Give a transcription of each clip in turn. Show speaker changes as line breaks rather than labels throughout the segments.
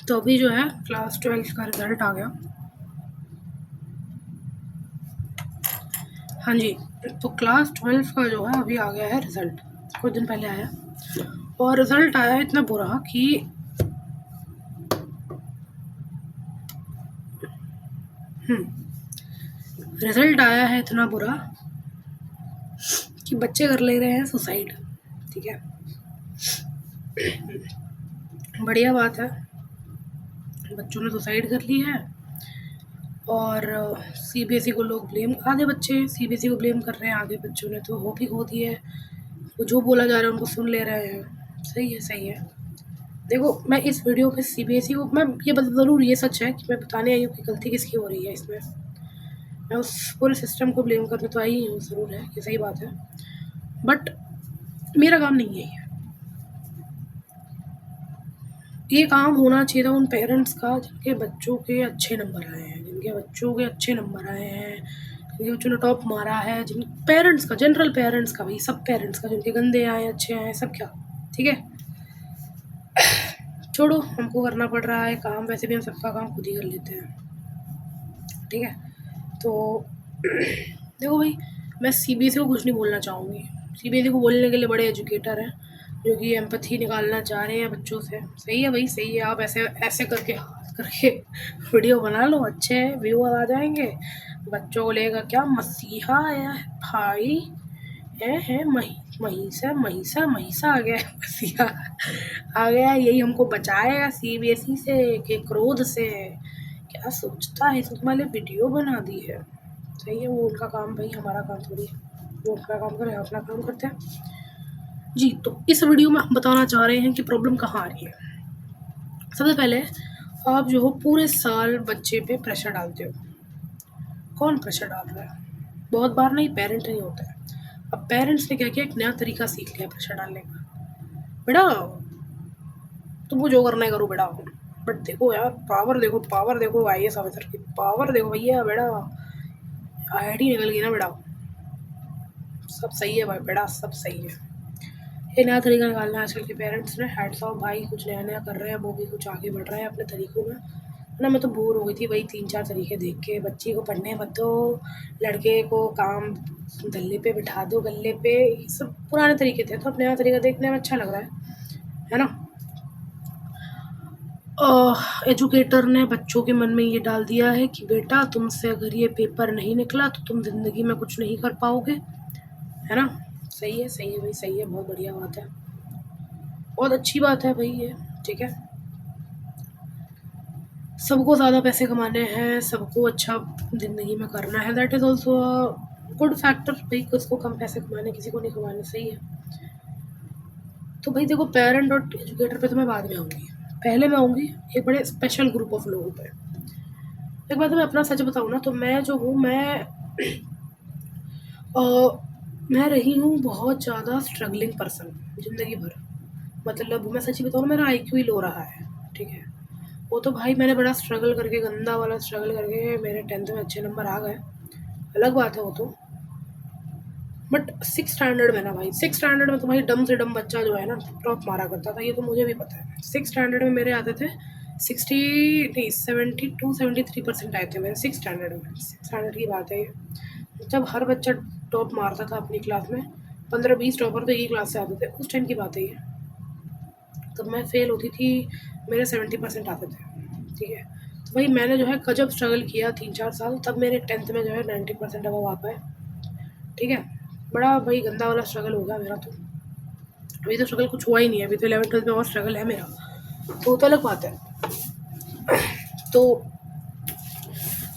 तो अभी जो है क्लास 12 का रिज़ल्ट आ गया। हाँ जी, तो क्लास 12 का जो है अभी आ गया है रिज़ल्ट, कुछ दिन पहले आया। और रिज़ल्ट आया इतना बुरा कि रिज़ल्ट आया है इतना बुरा कि बच्चे कर ले रहे हैं सुसाइड। ठीक है, बढ़िया बात है, बच्चों ने सुसाइड कर ली है। और सीबीएसई को लोग ब्लेम, आधे बच्चे सीबीएसई को ब्लेम कर रहे हैं, आधे बच्चों ने तो होप ही खो दी है। वो जो बोला जा रहा है उनको सुन ले रहे हैं। सही है, सही है। देखो, मैं इस वीडियो पे सीबीएसई को मैं ये ज़रूर ये सच है कि मैं बताने आई हूँ कि गलती किसकी हो रही है इसमें। मैं उस पूरे सिस्टम को ब्लेम करने तो आई हूँ, ज़रूर है, ये सही बात है, बट मेरा काम नहीं है ये काम होना चाहिए था उन पेरेंट्स का जिनके बच्चों के अच्छे नंबर आए हैं, जिनके बच्चों के अच्छे नंबर आए हैं, जिनके बच्चों ने टॉप मारा है, जिन पेरेंट्स का, जनरल पेरेंट्स का, भाई सब पेरेंट्स का, जिनके गंदे आए अच्छे आए सब क्या। ठीक है, छोड़ो, हमको करना पड़ रहा है काम, वैसे भी हम सबका काम खुद ही कर लेते हैं। ठीक है, तो देखो भाई, मैं सीबीएसई को कुछ नहीं बोलना चाहूँगी। सीबीएसई को बोलने के लिए बड़े एजुकेटर हैं जो कि एम्पैथी निकालना चाह रहे हैं बच्चों से। सही है भाई, सही है, आप ऐसे ऐसे करके हाथ करके वीडियो बना लो, अच्छे व्यूअर आ जाएंगे। बच्चों को लेकर क्या मसीहा आया है भाई, है महिषा आ गया है, मसीहा आ गया है, यही हमको बचाएगा सीबीएसई से के क्रोध से। क्या सोचता है, तुम्हारे वीडियो बना दी है। सही है, वो उनका काम भाई, हमारा काम थोड़ी है। वो अपना काम करें, अपना काम करते हैं जी। तो इस वीडियो में हम बताना चाह रहे हैं कि प्रॉब्लम कहाँ आ रही है। सबसे पहले, आप जो हो पूरे साल बच्चे पे प्रेशर डालते हो। कौन प्रेशर डाल रहा है? बहुत बार नहीं, पेरेंट नहीं होता है। अब पेरेंट्स ने क्या किया, एक नया तरीका सीख लिया प्रेशर डालने का। बेटा तुमको जो करना है करो बेटा, बट देखो यार, पावर देखो आईएएस ऑफिसर की पावर देखो भैया, बेटा आईआईटी निकल गई ना बेटा, सब सही है भाई बेटा, सब सही है। ये नया तरीका निकालना है आजकल के पेरेंट्स ने। हैट्स ऑफ भाई, कुछ नया नया कर रहे हैं, वो भी कुछ आगे बढ़ रहे हैं अपने तरीकों में ना। मैं तो बोर हो गई थी भाई 3-4 तरीके देख के। बच्ची को पढ़ने मत दो, लड़के को काम गल्ले पे बिठा दो, गल्ले पे, ये सब पुराने तरीके थे। तो अब नया तरीका देखने में अच्छा लग रहा है ना। एजुकेटर ने बच्चों के मन में ये डाल दिया है कि बेटा तुमसे अगर ये पेपर नहीं निकला तो तुम ज़िंदगी में कुछ नहीं कर पाओगे, है ना। सही है, सही है भाई, सही है, बहुत बढ़िया बात है, बहुत अच्छी बात है भाई ये। ठीक है, सबको ज़्यादा पैसे कमाने हैं, सबको अच्छा ज़िंदगी में करना है, that is also a good factor. भाई किसको कम पैसे कमाने, किसी को नहीं कमाने, सही है। तो भाई देखो, पेरेंट और एजुकेटर पे तो मैं बाद में आऊँगी, पहले मैं आऊँगी एक बड़े स्पेशल ग्रुप ऑफ लोगों पे। एक बात मैं अपना सच बताऊँ ना, तो मैं जो हूँ, मैं रही हूँ बहुत ज़्यादा स्ट्रगलिंग पर्सन ज़िंदगी भर। मतलब मैं सच्ची बताऊँ, मेरा आईक्यू ही लो रहा है। ठीक है, वो तो भाई मैंने बड़ा स्ट्रगल करके, गंदा वाला स्ट्रगल करके मेरे 10th में अच्छे नंबर आ गए, अलग बात है वो तो। बट 6 स्टैंडर्ड में ना भाई, 6 स्टैंडर्ड में तो भाई डम से डम बच्चा जो है ना टॉप मारा करता था, ये तो मुझे भी पता है। 6 स्टैंडर्ड में मेरे आते थे 60 नहीं 72-73% आए थे मेरे 6 स्टैंडर्ड में। 6 स्टैंडर्ड की बात है ये, जब हर बच्चा टॉप मारता था अपनी क्लास में, 15-20 टॉपर तो एक ही क्लास से आते थे, उस टाइम की बात है ये। तब मैं फेल होती थी, मेरे 70% आते थे। ठीक है, तो भाई मैंने जो है गजब स्ट्रगल किया 3-4 साल, तब मेरे 10th में जो है 90% अब आ पाए। ठीक है, बड़ा भाई गंदा वाला स्ट्रगल हो गया मेरा तो। अभी तो स्ट्रगल कुछ हुआ ही नहीं है, अभी तो 11th-12th में और स्ट्रगल है मेरा, तो अलग बात है। तो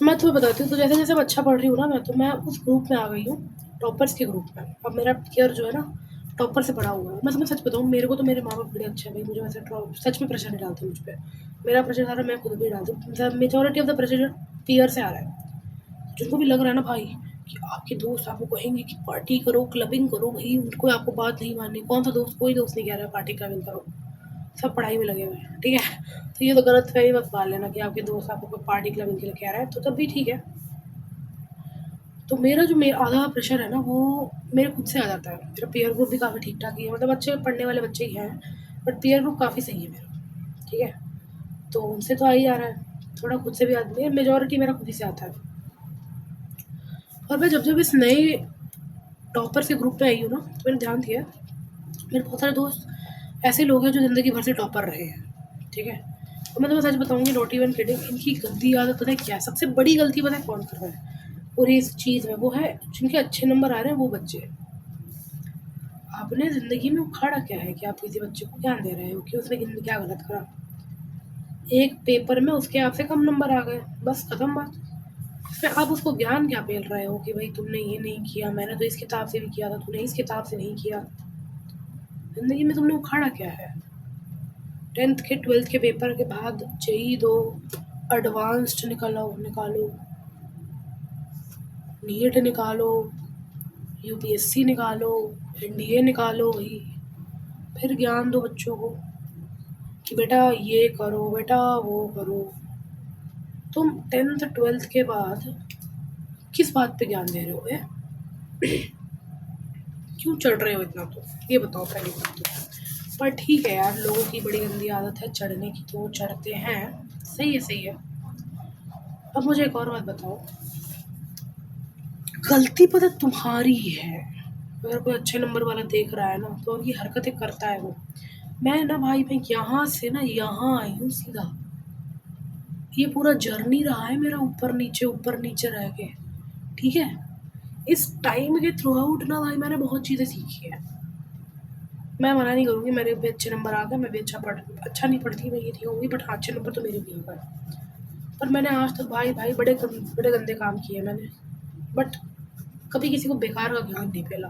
मैं तुम्हें बताती हूँ, तो जैसे जैसे मैं अच्छा पढ़ रही हूँ ना, मैं उस ग्रुप में आ गई हूँ, टॉपर्स के ग्रुप में। अब मेरा ईयर जो है ना टॉपर से पढ़ा हुआ है। मैं तुम्हें सच बताऊँ, मेरे को तो मेरे माँ बाप बड़े अच्छे हैं भाई, मुझे वैसे सच में प्रेशर नहीं डालते मुझ पर। मेरा प्रेशर सारा मैं खुद भी डालती हूँ, majority of the pressure peer से आ रहा है। जिनको भी लग रहा है ना भाई कि आपके दोस्त आपको कहेंगे कि पार्टी करो, क्लबिंग करो, भाई उनको आपको बात नहीं माननी। कौन सा दोस्त, कोई दोस्त नहीं कह रहा है पार्टी क्लबिंग करो, सब पढ़ाई में लगे हुए हैं। ठीक है, तो ये तो गलत फहमी मत पाल लेना कि आपके दोस्त आपको कोई पार्टी क्लबिंग के लिए कह रहा है, तो तब भी ठीक है। तो मेरा जो आधा प्रेशर है ना, वो मेरे खुद से आ जाता है। मेरा पीयर ग्रुप भी काफ़ी ठीक ठाक ही है, मतलब अच्छे पढ़ने वाले बच्चे ही हैं, बट पीयर ग्रुप काफ़ी सही है मेरा। ठीक है, तो उनसे तो आ ही आ रहा है, थोड़ा खुद से भी आदमी है, मेजॉरिटी मेरा खुद ही से आता है। और मैं जब इस नए टॉपर्स के ग्रुप में आई हूँ ना, तो मैंने ध्यान दिया मेरे बहुत सारे दोस्त ऐसे लोग हैं जो ज़िंदगी भर से टॉपर रहे हैं, ठीक है। और मैं तुम्हें सच बताऊँगी, नॉट इवन किडिंग, इनकी गंदी आदत पता है क्या है? सबसे बड़ी गलती पता है कौन कर रहा है पूरी इस चीज़ में? वो है जिनके अच्छे नंबर आ रहे हैं वो बच्चे। आपने ज़िंदगी में उखाड़ा क्या है कि आप किसी बच्चे को ज्ञान दे रहे हो कि उसने क्या गलत करा? एक पेपर में उसके आपसे कम नंबर आ गए, बस खत्म बात। फिर आप उसको ज्ञान क्या पेल रहे हो कि भाई तुमने ये नहीं किया, मैंने तो इस किताब से भी किया था, तूने इस किताब से नहीं किया। ज़िंदगी में तुमने उखाड़ा क्या है? 10th के 12th के पेपर के बाद जेईई दो, एडवांस्ड निकालो, नीट निकालो, यूपीएससी निकालो, एनडीए निकालो भाई। फिर ज्ञान दो बच्चों को कि बेटा ये करो, बेटा वो करो। तुम 10th 12th के बाद किस बात पे ज्ञान दे रहे हो? क्यों चढ़ रहे हो इतना? तो ये बताओ पहली बात तो। पर ठीक है यार, लोगों की बड़ी गंदी आदत है चढ़ने की, तो वो चढ़ते हैं। सही है, सही है। अब मुझे एक और बात बताओ, गलती पता तुम्हारी है। अगर कोई अच्छे नंबर वाला देख रहा है ना, तो उनकी हरकतें करता है वो। मैं ना भाई, मैं यहाँ से ना यहाँ आई हूँ सीधा। ये पूरा जर्नी रहा है मेरा, ऊपर नीचे रह के, ठीक है। इस टाइम के थ्रू आउट ना भाई मैंने बहुत चीज़ें सीखी है। मैं मना नहीं करूँगी, मेरे भी अच्छे नंबर आ गए, मैं भी अच्छा नहीं पढ़ती मैं, ये नहीं होंगी, बट हाँ अच्छे नंबर तो मेरे भी आ गए। पर मैंने आज तक भाई बड़े गंदे काम किए मैंने, बट कभी किसी को बेकार का ज्ञान नहीं फैला।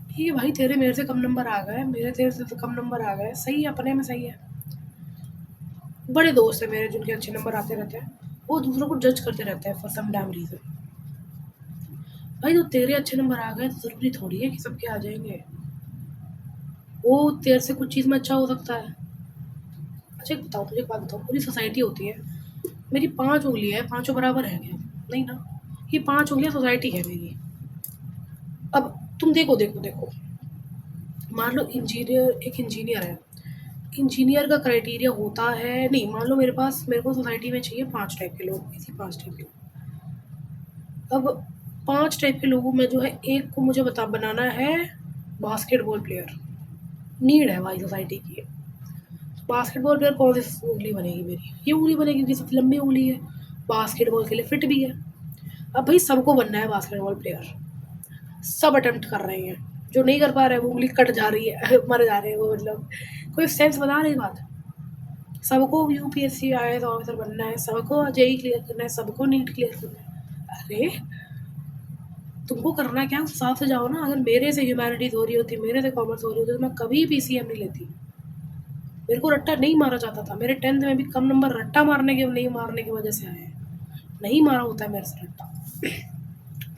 ठीक है भाई, तेरे मेरे से कम नंबर आ गए, मेरे तेरे से तो कम नंबर आ गए, सही है, अपने में सही है। बड़े दोस्त हैं मेरे जिनके अच्छे नंबर आते रहते हैं, वो दूसरों को जज करते रहते हैं फॉर सम डैम रीज़न। भाई तो तेरे अच्छे नंबर आ गए तो ज़रूरी थोड़ी है कि सबके आ जाएंगे। वो तेरे से कुछ चीज़ में अच्छा हो सकता है। अच्छा एक बताओ, मुझे एक बात बताओ, पूरी सोसाइटी होती है, मेरी 5 उँगलियाँ हैं, पाँचों बराबर है क्या? नहीं ना। ये 5 उँगलियाँ सोसाइटी है मेरी। अब तुम देखो, मान लो एक इंजीनियर है, इंजीनियर का क्राइटेरिया होता है, नहीं मान लो मेरे को सोसाइटी में चाहिए 5 टाइप के लोग, इसी 5 टाइप के लोग। अब 5 टाइप के लोगों में जो है एक को मुझे बनाना है बास्केटबॉल प्लेयर। नीड है भाई सोसाइटी की। बास्केटबॉल प्लेयर कौन सी उँगली बनेगी मेरी? ये उँगली बनेगी क्योंकि सबसे लंबी उँगली है, बास्केटबॉल के लिए फिट भी है। अब भाई सबको बनना है बास्केटबॉल प्लेयर, सब अटेम्प्ट कर रहे हैं, जो नहीं कर पा रहे हैं वो उँगली कट जा रही है मर जा रहे हैं वो, मतलब कोई सेंस बता रही बात? सबको यूपीएससी आईएएस ऑफिसर बनना है, सबको जेईई क्लियर करना है, सबको नीट क्लियर करना है। अरे तुमको करना क्या है उस हिसाब से जाओ ना। अगर मेरे से ह्यूमैनिटीज हो रही होती, मेरे से कॉमर्स हो रही होती, तो मैं कभी पीसीएम नहीं लेती। मेरे को रट्टा नहीं मारा जाता था, मेरे 10th में भी कम नंबर रट्टा नहीं मारने की वजह से आए हैं। नहीं मारा होता है मेरे से रट्टा।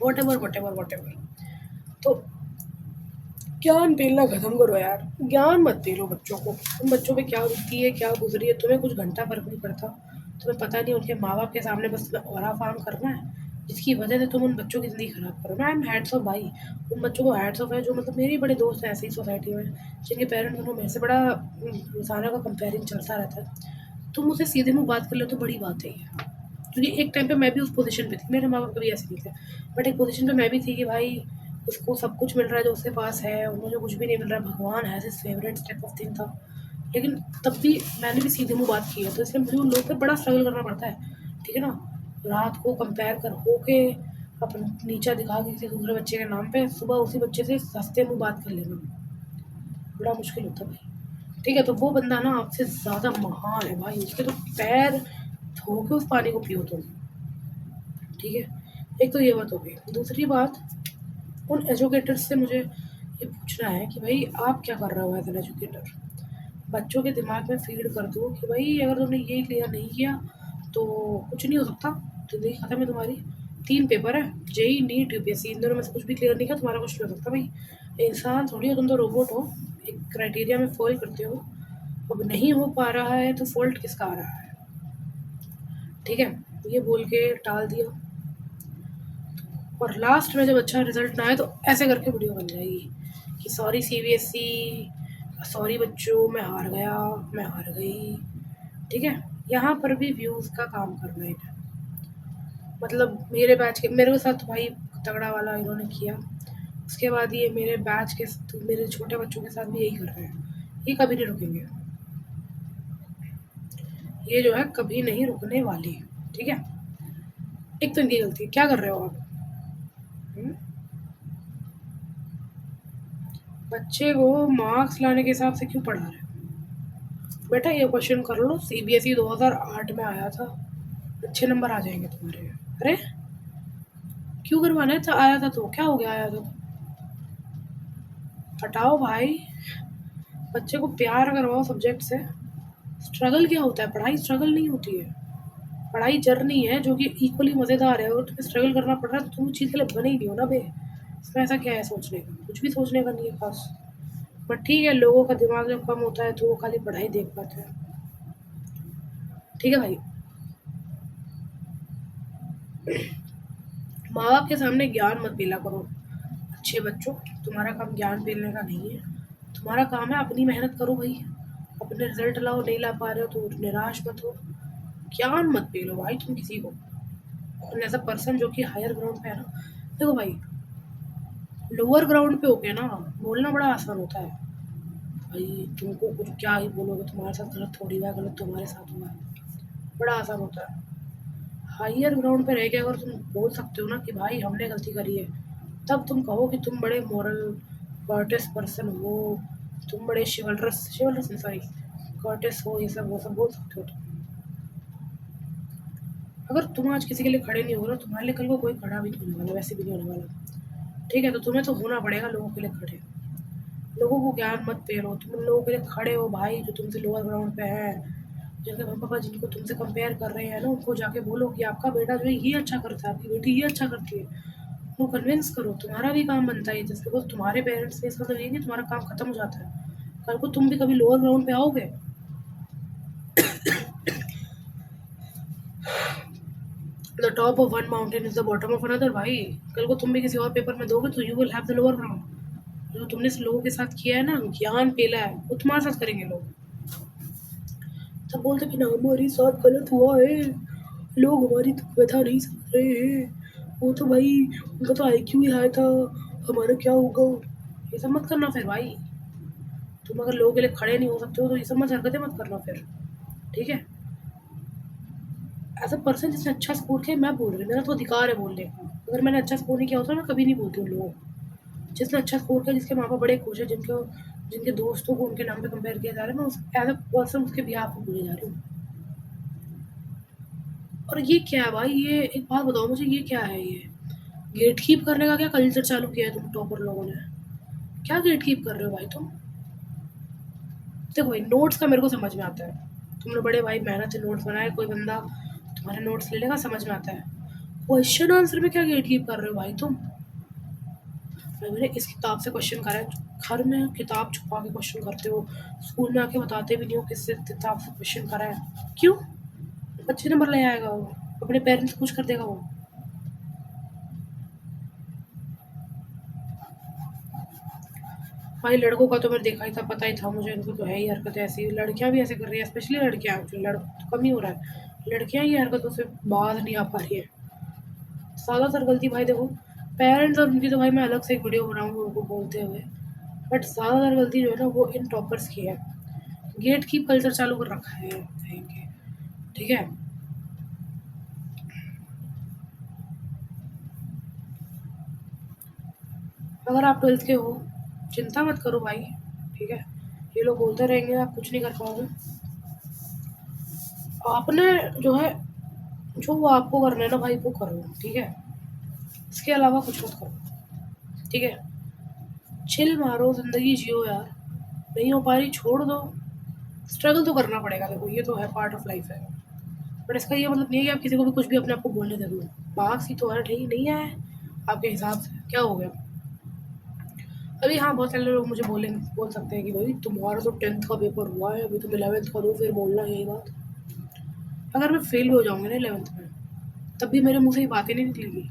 What ever. तो ज्ञान पेलना खत्म करो यार, ज्ञान मत पेलो बच्चों को। उन बच्चों पे क्या बीती है, क्या गुजरी है, तुम्हें कुछ घंटा फर्क नहीं पड़ता। तुम्हें पता नहीं उनके माँ बाप के सामने बस तुम्हें ऑरा फार्म करना है, जिसकी वजह से तुम उन बच्चों की ज़िंदगी खराब करो। आई एम हैट्स ऑफ भाई, उन बच्चों को हैट्स ऑफ है जो, मतलब मेरे बड़े दोस्त हैं ऐसे ही सोसाइटी में, जिनके पेरेंट्स उनको मेरे से बड़ा रोज़ाना का कंपेयरिंग चलता रहता है। तुम मुझसे सीधे मुँह बात कर लो तो बड़ी बात है ये। क्योंकि एक टाइम पे मैं भी उस पोजीशन पे थी, मेरे माँ बाप कभी ऐसे नहीं थे, बट एक पोजीशन पे मैं भी थी कि भाई उसको सब कुछ मिल रहा है जो उसके पास है, और मुझे कुछ भी नहीं मिल रहा है, भगवान है his favourite type of thing था। लेकिन तब भी मैंने भी सीधे मुँह बात की है, तो इसलिए मुझे उन लोगों पे बड़ा स्ट्रगल करना पड़ता है, ठीक है ना। रात को कंपेयर कर हो के अपन नीचा दिखा के किसी दूसरे बच्चे के नाम पे, सुबह उसी बच्चे से सस्ते मुँह बात कर लेना, बड़ा मुश्किल होता है भाई। ठीक है, तो वो बंदा ना आपसे ज़्यादा महान है भाई, उसके तो पैर धो के उस पानी को पियो तुम, ठीक है। एक तो ये बात हो गई। दूसरी बात, उन एजुकेटर्स से मुझे ये पूछना है कि भाई आप क्या कर रहे हो एज एन एजुकेटर? बच्चों के दिमाग में फीड कर दो कि भाई अगर तुमने ये क्लियर नहीं किया तो कुछ नहीं हो सकता, ज़िंदगी ख़त्म है तुम्हारी। 3 पेपर है, जेईई नीट यूपीएससी, इन दोनों में से कुछ भी क्लियर नहीं किया तुम्हारा कुछ नहीं हो सकता भाई। इंसान थोड़ी हो तुम, तो रोबोट हो, एक क्राइटेरिया में फॉल करते हो। अब नहीं हो पा रहा है तो फॉल्ट किसका आ रहा है? ठीक है, ये बोल के टाल दिया, और लास्ट में जब अच्छा रिजल्ट ना आए तो ऐसे करके वीडियो बन जाएगी कि सॉरी सीबीएसई, सॉरी बच्चों, मैं हार गया, मैं हार गई, ठीक है? यहाँ पर भी व्यूज़ का काम करना है इन्हें। मतलब मेरे बैच के मेरे साथ तो भाई तगड़ा वाला इन्होंने किया। उसके बाद ये मेरे बैच के तो मेरे छोटे बच्चों के साथ भी यही कर रहे हैं। ये कभी नहीं रुकेंगे। ये जो है कभी नहीं रुकने वाली, ठीक है? एक तो इनकी गलती है। क्या कर रहे हो आप? हुँ? बच्चे को मार्क्स लाने के हिसाब से क्यों पढ़ा रहे हो? बेटा ये क्वेश्चन कर लो, सीबीएसई 2008 में आया था, अच्छे नंबर आ जाएँगे तुम्हारे। अरे! क्यों करवाना है? आया था तो, क्या हो गया आया था तो? हटाओ भाई, बच्चे को प्यार करवाओ सब्जेक्ट से। स्ट्रगल क्या होता है? पढ़ाई स्ट्रगल नहीं होती है। पढ़ाई जर्नी है जो कि इक्वली मज़ेदार है। अगर तुम्हें स्ट्रगल करना पड़ रहा है तो तुम उस चीज़ के लिए बने ही नहीं हो ना बे। इसमें ऐसा क्या है सोचने का? कुछ भी सोचने का नहीं है ख़ास। बट ठीक है, लोगों का दिमाग जब कम होता है तो वो खाली पढ़ाई देख पाते हैं। ठीक है भाई? माँ-बाप के सामने ज्ञान मत पेला करो। अच्छे बच्चों, तुम्हारा काम ज्ञान पेलने का नहीं है। तुम्हारा काम है अपनी मेहनत करो भाई। अपने रिज़ल्ट लाओ, नहीं ला पा रहे हो तो निराश मत हो। ज्ञान मत पेलो भाई तुम किसी को। और एज़ अ पर्सन जो कि हायर ग्राउंड पे है ना, देखो भाई, लोअर ग्राउंड पे होके ना बोलना बड़ा आसान होता है। भाई तुमको कुछ क्या ही बोलोगे, तुम्हारे साथ गलत थोड़ी हुआ है, गलत तुम्हारे साथ हुआ है। बड़ा आसान होता है। हायर ग्राउंड पे रह के अगर तुम बोल सकते हो ना कि भाई हमने गलती करी है, तब तुम कहो कि तुम बड़े मोरल कर्टिस पर्सन हो, तुम बड़े शिवल्रस शिवल्रस नहीं सॉरी कर्टिस हो, ये सब वो सब बोल सकते हो तुम। अगर तुम आज किसी के लिए खड़े नहीं हो ना, तुम्हारे लिए कल को कोई खड़ा भी नहीं होने वाला, वैसे भी नहीं होने वाला। ठीक है? तो तुम्हें तो होना पड़ेगा लोगों के लिए खड़े। लोगों को ज्ञान मत पेलो, तुम उन लोगों के लिए खड़े हो भाई जो तुमसे लोअर ग्राउंड पे हैं। जिनके मम्मी-पापा जिनको तुमसे कंपेयर कर रहे हैं ना, उनको जाके बोलो कि आपका बेटा जो है ये अच्छा करता है, आपकी बेटी ये अच्छा करती है। उनको कन्विंस करो, तुम्हारा भी काम बनता है ये। जस्ट बिकॉज़ तुम्हारे पेरेंट्स ने इसका मतलब ये नहीं तुम्हारा काम खत्म हो जाता है। कल को तुम भी कभी लोअर ग्राउंड पे आओगे, the top of one mountain is the bottom of another भाई। कल को तुम भी किसी और पेपर में दोगे तो you will have the lower ground. जो तुमने इस लोगों के साथ किया है ना, ज्ञान पेला है, वो तुम्हारे साथ करेंगे लोग। सब बोलते कि ना हमारे साथ गलत हुआ है, लोग हमारी तो व्यथा नहीं समझ रहे हैं, वो तो भाई उनका तो आईक्यू ही हाई था, हमारा क्या होगा? ये सब मत करना फिर भाई। तुम अगर लोगों के लिए खड़े नहीं हो सकते हो तो ये सब मत हरकतें मत करना फिर, ठीक है? एज़ अ पर्सन जिसने अच्छा स्कोर किया मैं बोल रही हूँ, मेरा तो अधिकार है बोलने का। अगर मैंने अच्छा स्कोर नहीं किया होता मैं कभी नहीं बोलती उन लोगों को। जिसने अच्छा स्कोर किया, जिसके माँ-बाप बड़े खुश हैं, जिनके दोस्तों को उनके नाम पे कंपेयर किया जा रहा है, मैं उस एज़ अ पर्सन उसके बिहाफ़ पे बोलने जा रही हूँ। और ये क्या है भाई, ये एक बात बताओ मुझे, ये क्या है ये? गेटकीप करने का क्या कल्चर चालू किया है तुम टॉपर लोगों ने? क्या गेटकीप कर रहे हो भाई तुम? देखो भाई, नोट्स का मेरे को समझ में आता है। तुमने बड़े भाई मेहनत से नोट्स बनाए, कोई बंदा तुम्हारे नोट्स ले लेगा, समझ में आता है। क्वेश्चन आंसर में क्या गेटकीप कर रहे हो भाई तुम? भाई मैंने इस किताब से क्वेश्चन करा है, घर में किताब छुपा के क्वेश्चन करते हो, स्कूल में आके बताते भी नहीं हो किस किताब से क्वेश्चन करा है। क्यों? अच्छे नंबर ले आएगा वो, अपने पेरेंट्स को खुश कर देगा वो। भाई लड़कों का तो मैंने देखा ही था, पता ही था मुझे, इनको तो है ही हरकतें ऐसी। लड़कियाँ भी ऐसे कर रही हैं, स्पेशली लड़कियाँ। लड़कों तो कम ही हो रहा है, लड़कियाँ ही हरकतों से बाज नहीं आ पा रही हैं। ज़्यादातर गलती भाई देखो पेरेंट्स और उनकी, तो भाई मैं अलग से एक वीडियो बनाऊँगी उनको बोलते हुए। बट ज़्यादातर गलती जो है ना वो इन टॉपर्स की है। गेट कीप कल्चर चालू कर रखा है इनके, ठीक है? अगर आप 12th के हो, चिंता मत करो भाई, ठीक है? ये लोग बोलते रहेंगे, आप कुछ नहीं कर पाओगे। आपने जो है, जो वो आपको करना है ना भाई वो करो, ठीक है? इसके अलावा कुछ मत करो, ठीक है? चिल मारो, ज़िंदगी जियो यार। नहीं हो पा रही छोड़ दो। स्ट्रगल तो करना पड़ेगा, देखो ये तो है, पार्ट ऑफ लाइफ है। बट इसका ये मतलब नहीं है कि आप किसी को भी कुछ भी अपने आप को बोलने दे दो। मार्क्स ही तो है, ठीक नहीं आए आपके हिसाब से, क्या हो गया? अभी हाँ, बहुत सारे लोग मुझे बोल सकते हैं कि भाई तुम्हारा तो 10th का पेपर हुआ है, अभी तुम 11th का दो फिर बोलना यही बात। अगर मैं फेल भी हो जाऊँगी ना 11th में, तब भी मेरे मुँह से ये बातें नहीं निकलेगी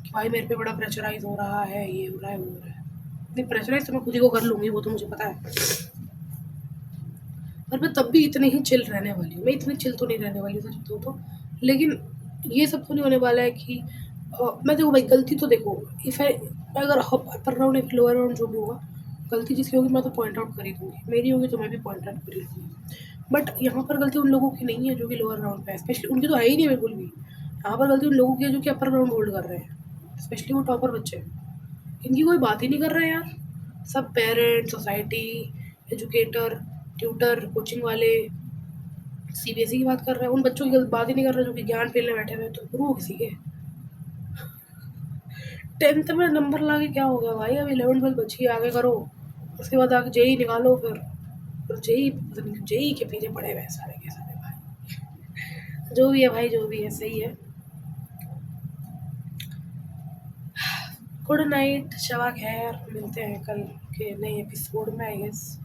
कि भाई मेरे पे बड़ा प्रेशराइज़ हो रहा है, ये हो रहा है, वो हो रहा है। इतनी प्रेशराइज़ तो मैं खुद ही को कर लूँगी, वो तो मुझे पता है। पर मैं तब भी इतनी ही चिल रहने वाली हूँ। मैं इतनी चिल तो नहीं रहने वाली हूँ सच बताऊँ तो। लेकिन ये सब तो नहीं होने वाला है कि मैं देखो भाई गलती तो देखो अगर अपर राउंड या फिर लोअर राउंड जो भी होगा, गलती जिसकी होगी मैं तो पॉइंट आउट कर ही दूँगी। मेरी होगी तो मैं भी पॉइंट आउट कर ही लूँगी। बट यहाँ पर गलती उन लोगों की नहीं है जो कि लोअर राउंड पे है, स्पेशली उनकी तो है ही नहीं बिल्कुल भी। यहाँ पर गलती उन लोगों की है जो कि अपर राउंड होल्ड कर रहे हैं, स्पेशली वो टॉपर बच्चे। इनकी कोई बात ही नहीं कर रहे हैं यार। सब parents, society, educator, tutor, coaching वाले सीबीएसई की बात कर रहे हैं। उन बच्चों की बात ही नहीं कर रहे जो कि ज्ञान पेलने बैठे हुए हैं। तो गुरु हो किसी के। 10th में नंबर ला के क्या हो गया भाई, अब 11th 12th बची है, आगे करो। उसके बाद आगे जेई निकालो फिर जेई जेई के पीछे पड़े हुए हैं सारे के सारे भाई। जो भी है भाई, जो भी है सही है। गुड नाइट, शबा खैर, मिलते हैं कल के नए एपिसोड में आई गेस।